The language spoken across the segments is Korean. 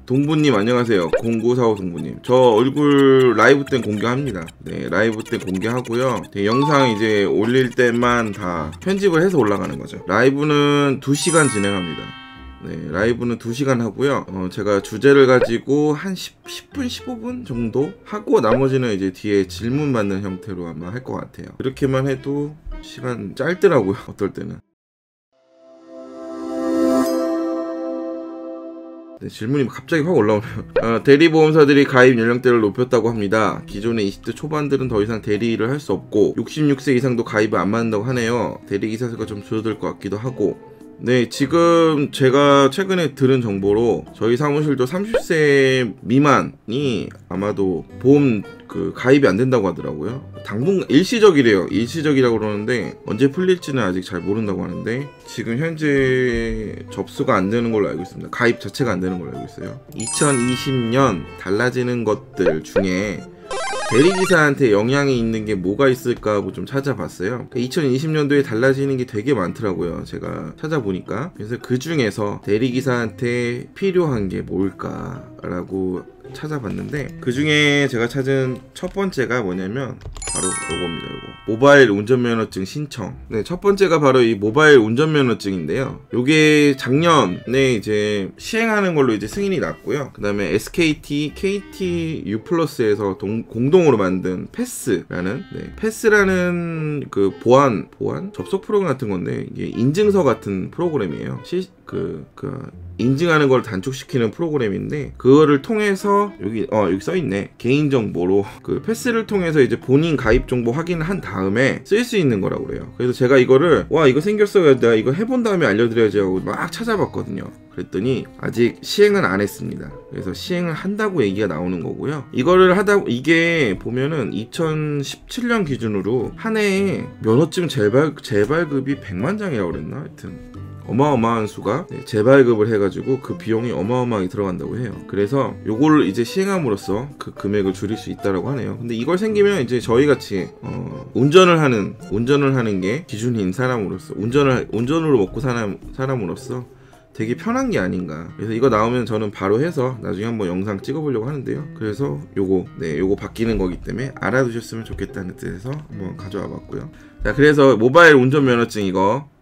동부님 안녕하세요. 0945 동부님. 저 얼굴 라이브 때 공개합니다. 네, 라이브 때 공개하고요. 네, 영상 이제 올릴 때만 다 편집을 해서 올라가는 거죠. 라이브는 2시간 진행합니다. 네, 라이브는 2시간 하고요. 제가 주제를 가지고 한 10분, 15분 정도 하고 나머지는 이제 뒤에 질문 받는 형태로 아마 할 것 같아요. 이렇게만 해도 시간 짧더라고요. 어떨 때는. 네, 질문이 갑자기 확 올라오네요. 대리보험사들이 가입 연령대를 높였다고 합니다. 기존의 20대 초반들은 더 이상 대리를 할 수 없고 66세 이상도 가입을 안 받는다고 하네요. 대리기사 수가 좀 줄어들 것 같기도 하고. 네, 지금 제가 최근에 들은 정보로 저희 사무실도 30세 미만이 아마도 보험 가입이 안 된다고 하더라고요. 당분간 일시적이래요. 일시적이라고 그러는데 언제 풀릴지는 아직 잘 모른다고 하는데 지금 현재 접수가 안 되는 걸로 알고 있습니다. 가입 자체가 안 되는 걸로 알고 있어요. 2020년 달라지는 것들 중에 대리기사한테 영향이 있는 게 뭐가 있을까 하고 좀 찾아봤어요. 2020년도에 달라지는 게 되게 많더라고요. 제가 찾아보니까. 그래서 그 중에서 대리기사한테 필요한 게 뭘까라고 찾아봤는데, 그 중에 제가 찾은 첫 번째가 뭐냐면 바로 요겁니다. 요거 모바일 운전면허증 신청. 네, 첫 번째가 바로 이 모바일 운전면허증인데요. 요게 작년에 이제 시행하는 걸로 이제 승인이 났고요. 그 다음에 SKT, KT U+에서 공동으로 만든 패스라는, 패스라는 그 보안 접속 프로그램 같은 건데, 이게 인증서 같은 프로그램이에요. 인증하는 걸 단축시키는 프로그램인데, 그거를 통해서 여기 써있네. 개인정보로 그 패스를 통해서 이제 본인 가입 정보 확인을 한 다음에 쓸 수 있는 거라고 그래요. 그래서 제가 이거를 이거 생겼어요, 내가 이거 해본 다음에 알려드려야지 하고 막 찾아봤거든요. 그랬더니 아직 시행은 안 했습니다. 그래서 시행을 한다고 얘기가 나오는 거고요. 이게 보면은 2017년 기준으로 한 해에 면허증 재발급이 100만 장이라고 그랬나? 하여튼 어마어마한 수가 재발급을 해가지고 그 비용이 어마어마하게 들어간다고 해요. 그래서 요걸 이제 시행함으로써 그 금액을 줄일 수 있다라고 하네요. 근데 이걸 생기면 이제 저희같이 운전을 하는 게 기준인 사람으로서, 운전으로 먹고 사는 사람으로서 되게 편한 게 아닌가. 그래서 이거 나오면 저는 바로 해서 나중에 한번 영상 찍어보려고 하는데요. 그래서 요거 바뀌는 거기 때문에 알아두셨으면 좋겠다는 뜻에서 한번 가져와 봤고요. 자, 그래서 모바일 운전면허증 이거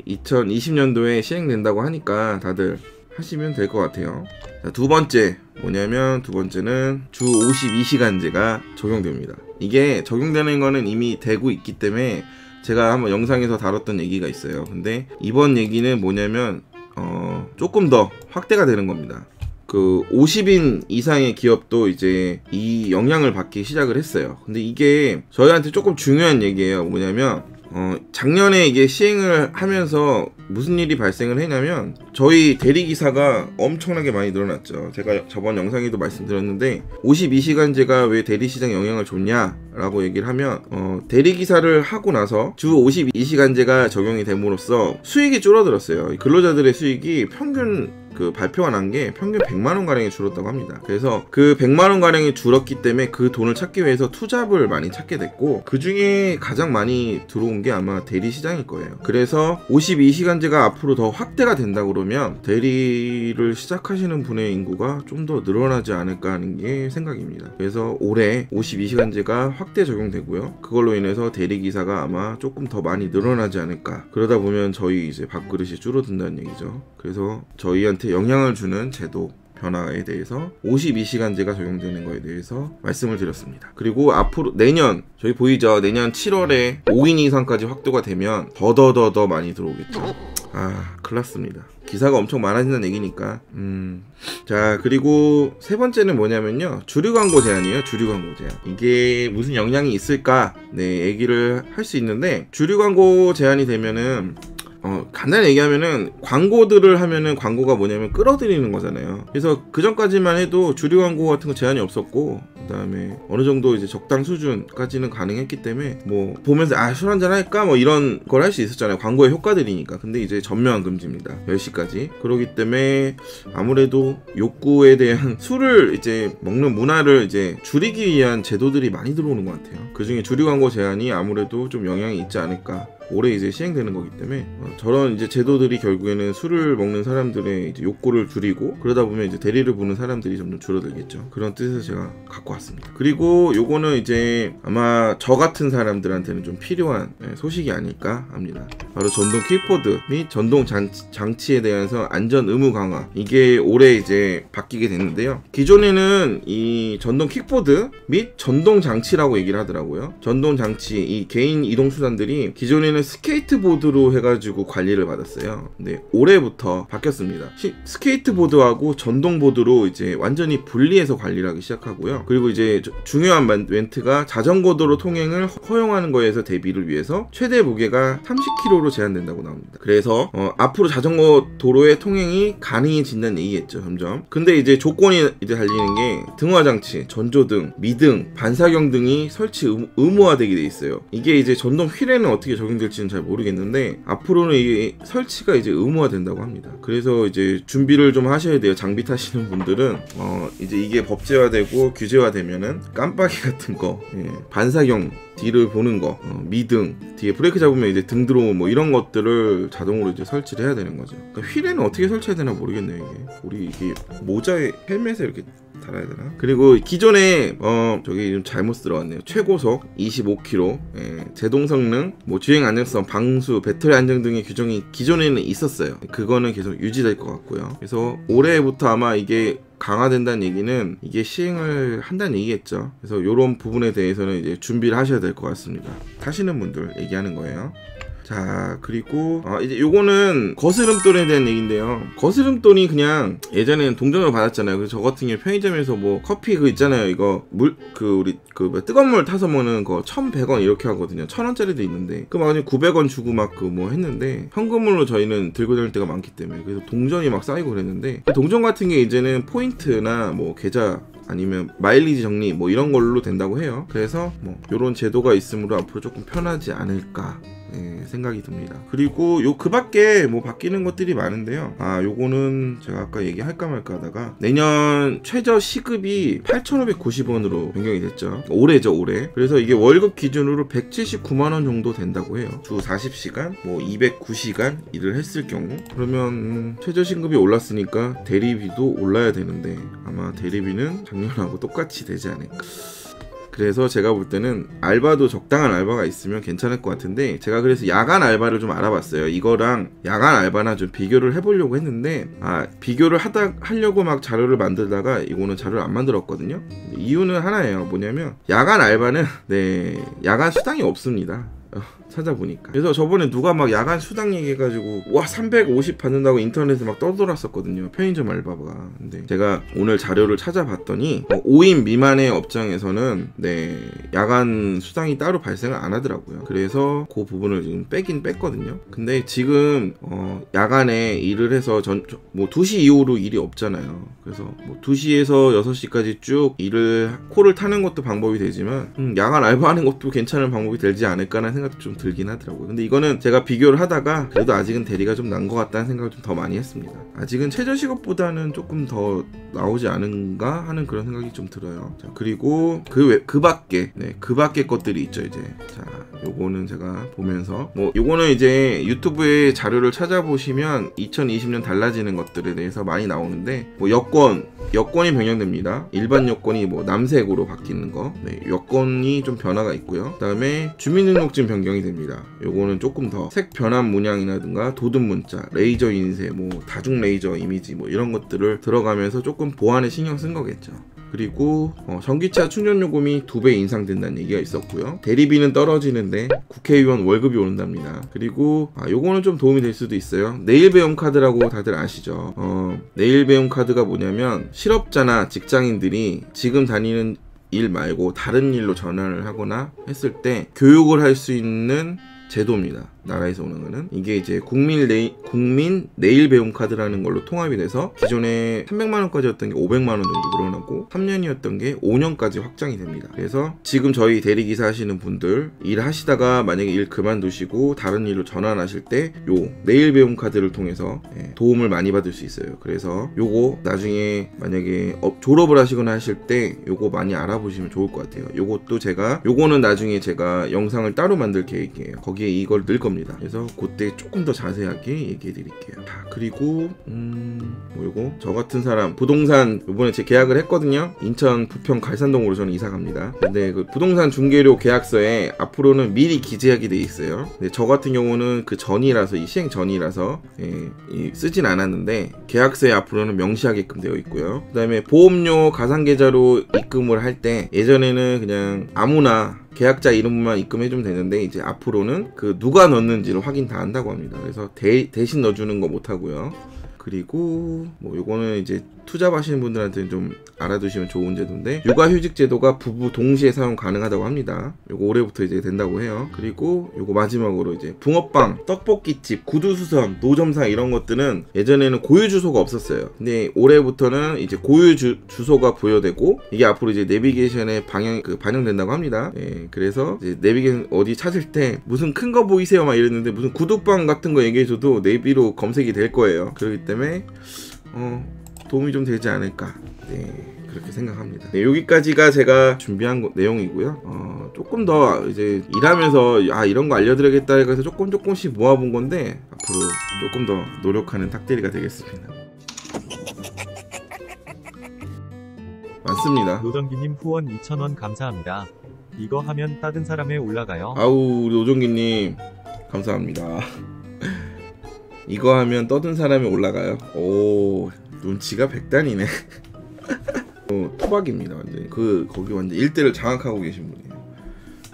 2020년도에 시행된다고 하니까 다들 하시면 될 것 같아요. 자, 두 번째 뭐냐면, 두 번째는 주 52시간제가 적용됩니다. 이게 적용되는 거는 이미 되고 있기 때문에 제가 한번 영상에서 다뤘던 얘기가 있어요. 근데 이번 얘기는 뭐냐면 조금 더 확대가 되는 겁니다. 그 50인 이상의 기업도 이제 이 영향을 받기 시작을 했어요. 근데 이게 저희한테 조금 중요한 얘기예요. 뭐냐면 작년에 이게 시행을 하면서 무슨 일이 발생을 했냐면, 저희 대리기사가 엄청나게 많이 늘어났죠. 제가 저번 영상에도 말씀드렸는데 52시간제가 왜 대리시장에 영향을 줬냐라고 얘기를 하면, 대리기사를 하고 나서 주 52시간제가 적용이 됨으로써 수익이 줄어들었어요. 근로자들의 수익이 평균 발표가 난 게 평균 100만원 가량이 줄었다고 합니다. 그래서 그 100만원 가량이 줄었기 때문에 그 돈을 찾기 위해서 투잡을 많이 찾게 됐고, 그 중에 가장 많이 들어온 게 아마 대리시장일 거예요. 그래서 52시간제가 앞으로 더 확대가 된다 그러면 대리를 시작하시는 분의 인구가 좀 더 늘어나지 않을까 하는 게 생각입니다. 그래서 올해 52시간제가 확대 적용되고요. 그걸로 인해서 대리기사가 아마 조금 더 많이 늘어나지 않을까. 그러다 보면 저희 이제 밥그릇이 줄어든다는 얘기죠. 그래서 저희한테 영향을 주는 제도 변화에 대해서 52시간제가 적용되는 거에 대해서 말씀을 드렸습니다. 그리고 앞으로 내년, 저희 보이죠? 내년 7월에 5인 이상까지 확대가 되면 더 많이 들어오겠죠. 큰일 났습니다. 기사가 엄청 많아진다는 얘기니까. 자, 그리고 세 번째는 뭐냐면요, 주류광고 제한이에요. 주류광고 제한. 이게 무슨 영향이 있을까 얘기를 할 수 있는데, 주류광고 제한이 되면은 간단히 얘기하면은, 광고들을 하면은 광고가 뭐냐면 끌어들이는 거잖아요. 그래서 그 전까지만 해도 주류 광고 같은 거 제한이 없었고, 그 다음에 어느 정도 이제 적당 수준까지는 가능했기 때문에 뭐 보면서 술 한잔 할까 뭐 이런 걸 할 수 있었잖아요. 광고의 효과들이니까. 근데 이제 전면 금지입니다. 10시까지. 그러기 때문에 아무래도 욕구에 대한 술을 이제 먹는 문화를 이제 줄이기 위한 제도들이 많이 들어오는 것 같아요. 그 중에 주류 광고 제한이 아무래도 좀 영향이 있지 않을까 올해 이제 시행되는 거기 때문에 저런 이제 제도들이 결국에는 술을 먹는 사람들의 이제 욕구를 줄이고 그러다 보면 이제 대리를 부는 사람들이 점점 줄어들겠죠. 그런 뜻에서 제가 갖고 왔습니다. 그리고 요거는 이제 아마 저 같은 사람들한테는 좀 필요한 소식이 아닐까 합니다. 바로 전동 킥보드 및 전동 장치에 대해서 안전 의무 강화, 이게 올해 이제 바뀌게 됐는데요. 기존에는 이 전동 킥보드 및 전동 장치라고 얘기를 하더라고요. 전동 장치, 이 개인 이동 수단들이 기존에는 스케이트보드로 해가지고 관리를 받았어요. 근데 올해부터 바뀌었습니다. 스케이트보드하고 전동보드로 이제 완전히 분리해서 관리를 하기 시작하고요. 그리고 이제 중요한 멘트가 자전거도로 통행을 허용하는 거에서 대비를 위해서 최대 무게가 30kg로 제한된다고 나옵니다. 그래서 앞으로 자전거 도로의 통행이 가능해진다는 얘기겠죠, 점점. 근데 이제 조건이 이제 달리는 게 등화장치, 전조등, 미등, 반사경 등이 설치 의무화되게 돼 있어요. 이게 이제 전동 휠에는 어떻게 적용될지는 잘 모르겠는데 앞으로는 이게 설치가 이제 의무화된다고 합니다. 그래서 이제 준비를 좀 하셔야 돼요. 장비 타시는 분들은 이제 이게 법제화되고 규제화되면은 깜빡이 같은 거, 반사경 뒤를 보는 거, 미등, 뒤에 브레이크 잡으면 이제 등 들어오고 뭐 이런 것들을 자동으로 이제 설치를 해야 되는 거죠. 그러니까 휠에는 어떻게 설치해야 되나 모르겠네요. 이게 우리 이게 모자에 헬멧에 이렇게 달아야 되나? 그리고 기존에 저기 좀 잘못 들어왔네요. 최고속 25km, 제동 성능, 뭐 주행 안정성, 방수, 배터리 안정 등의 규정이 기존에는 있었어요. 그거는 계속 유지될 것 같고요. 그래서 올해부터 아마 이게 강화된다는 얘기는 이게 시행을 한다는 얘기겠죠. 그래서 이런 부분에 대해서는 이제 준비를 하셔야 될 것 같습니다. 타시는 분들 얘기하는 거예요. 자, 그리고 이제 요거는 거스름돈에 대한 얘기인데요. 거스름돈이 그냥 예전에는 동전으로 받았잖아요. 그래서 저 같은 경우 편의점에서 뭐 커피 그 있잖아요. 이거 우리 뜨거운 물 타서 먹는 거 1,100원 이렇게 하거든요. 1,000원짜리도 있는데 그 막 900원 주고 막 그 뭐 했는데 현금으로 저희는 들고 다닐 때가 많기 때문에 그래서 동전이 막 쌓이고 그랬는데 그 동전 같은 게 이제는 포인트나 뭐 계좌 아니면 마일리지 정리 뭐 이런 걸로 된다고 해요. 그래서 뭐 요런 제도가 있으므로 앞으로 조금 편하지 않을까 생각이 듭니다. 그리고 그 밖에 뭐 바뀌는 것들이 많은데요. 요거는 제가 아까 얘기할까 말까 하다가 내년 최저 시급이 8,590원으로 변경이 됐죠. 올해죠, 올해. 그래서 이게 월급 기준으로 179만원 정도 된다고 해요. 주 40시간, 뭐 209시간 일을 했을 경우. 그러면 최저 시급이 올랐으니까 대리비도 올라야 되는데 아마 대리비는 작년하고 똑같이 되지 않을까. 그래서 제가 볼 때는 알바도 적당한 알바가 있으면 괜찮을 것 같은데 제가 그래서 야간 알바를 좀 알아봤어요. 이거랑 야간 알바나 좀 비교를 해보려고 했는데 비교를 하려고 막 자료를 만들다가 이거는 자료를 안 만들었거든요. 이유는 하나예요. 뭐냐면 야간 알바는 야간 수당이 없습니다. 찾아보니까. 그래서 저번에 누가 막 야간 수당 얘기해가지고 와 350 받는다고 인터넷에 막 떠돌았었거든요. 편의점 알바가. 근데 제가 오늘 자료를 찾아봤더니 5인 미만의 업장에서는 야간 수당이 따로 발생을 안 하더라고요. 그래서 그 부분을 지금 빼긴 뺐거든요. 근데 지금 야간에 일을 해서 뭐 2시 이후로 일이 없잖아요. 그래서 뭐 2시에서 6시까지 쭉 코를 타는 것도 방법이 되지만 야간 알바하는 것도 괜찮은 방법이 되지 않을까라는 생각도 좀 들긴 하더라고요. 근데 이거는 제가 비교를 하다가 그래도 아직은 대리가 좀 난 것 같다는 생각을 좀 더 많이 했습니다. 아직은 최저시급보다는 조금 더 나오지 않은가 하는 그런 생각이 좀 들어요. 자, 그리고 그 밖에 것들이 있죠. 이제 자, 요거는 제가 보면서 뭐 요거는 이제 유튜브에 자료를 찾아보시면 2020년 달라지는 것들에 대해서 많이 나오는데 뭐 여권이 변경됩니다. 일반 여권이 뭐 남색으로 바뀌는 거, 여권이 좀 변화가 있고요. 그다음에 주민등록증 변경이 됩니다. 요거는 조금 더 색 변환 문양이라든가 도든 문자, 레이저 인쇄, 뭐 다중 레이저 이미지 뭐 이런 것들을 들어가면서 조금 보안에 신경 쓴 거겠죠. 그리고 전기차 충전 요금이 2배 인상된다는 얘기가 있었고요. 대리비는 떨어지는데 국회의원 월급이 오른답니다. 그리고 요거는 좀 도움이 될 수도 있어요. 내일 배움 카드라고 다들 아시죠? 내일 배움 카드가 뭐냐면 실업자나 직장인들이 지금 다니는 일 말고 다른 일로 전환을 하거나 했을 때 교육을 할 수 있는 제도입니다. 나라에서 오는 거는 이게 이제 국민 내일 배움 카드라는 걸로 통합이 돼서 기존에 300만원까지였던 게 500만원 정도 늘어나고 3년이었던 게 5년까지 확장이 됩니다. 그래서 지금 저희 대리기사 하시는 분들 일하시다가 만약에 일 그만두시고 다른 일로 전환하실 때 요 내일 배움 카드를 통해서 도움을 많이 받을 수 있어요. 그래서 요거 나중에 만약에 졸업을 하시거나 하실 때 요거 많이 알아보시면 좋을 것 같아요. 요거는 나중에 제가 영상을 따로 만들 계획이에요. 거기에 이걸 넣을 겁니다. 겁니다. 그래서 그때 조금 더 자세하게 얘기해 드릴게요. 자, 그리고 뭐 요거 저 같은 사람 부동산 이번에 제 계약을 했거든요. 인천 부평 갈산동으로 저는 이사 갑니다. 근데 그 부동산 중개료 계약서에 앞으로는 미리 기재하게 돼 있어요. 근데 저 같은 경우는 그 전이라서 이 시행 전이라서 쓰진 않았는데 계약서에 앞으로는 명시하게끔 되어 있고요. 그 다음에 보험료 가상계좌로 입금을 할 때 예전에는 그냥 아무나 계약자 이름만 입금해주면 되는데 이제 앞으로는 그 누가 넣었는지를 확인 다 한다고 합니다. 그래서 대신 넣어주는 거 못하고요. 그리고 뭐 요거는 이제 투잡하시는 분들한테는 좀 알아두시면 좋은 제도인데 육아휴직 제도가 부부 동시에 사용 가능하다고 합니다. 요거 올해부터 이제 된다고 해요. 그리고 요거 마지막으로 이제 붕어빵, 떡볶이집, 구두수선, 노점상 이런 것들은 예전에는 고유 주소가 없었어요. 근데 올해부터는 이제 고유 주소가 부여되고 이게 앞으로 이제 내비게이션에 반영된다고 합니다. 예, 그래서 이제 내비게이션 어디 찾을 때 무슨 큰 거 보이세요 막 이랬는데 무슨 구두빵 같은 거 얘기해줘도 내비로 검색이 될 거예요. 그렇기 때문에 도움이 좀 되지 않을까, 네, 그렇게 생각합니다. 네, 여기까지가 제가 준비한 내용이고요. 조금 더 이제 일하면서 이런 거 알려드리겠다 해서 조금씩 모아본 건데 앞으로 조금 더 노력하는 탁대리가 되겠습니다. 맞습니다. 노정기님 후원 2,000원 감사합니다. 이거 하면 따든 사람에 올라가요. 아우, 노정기님 감사합니다. 이거 하면 떠든 사람이 올라가요. 오, 눈치가 백단이네. 토박입니다. 완전 거기 완전 일대를 장악하고 계신 분이에요.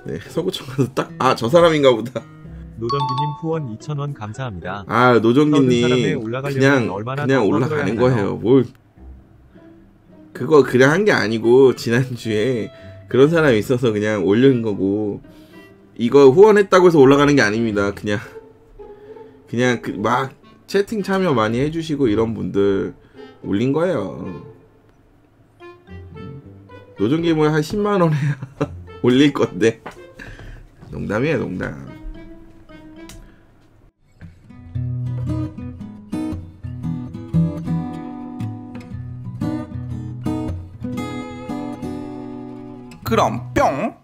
네, 서구청 가서 딱 저 사람인가 보다. 노정기님 후원 2,000원 감사합니다. 노정기님 그냥 올라가는 거예요. 뭘 그거 그냥 한 게 아니고 지난주에 그런 사람이 있어서 그냥 올린 거고 이거 후원했다고 해서 올라가는 게 아닙니다. 그냥 막 채팅 참여 많이 해주시고 이런 분들 올린 거예요. 노정기 뭐 한 10만원 해야 올릴 건데. 농담이에요, 농담. 그럼 뿅!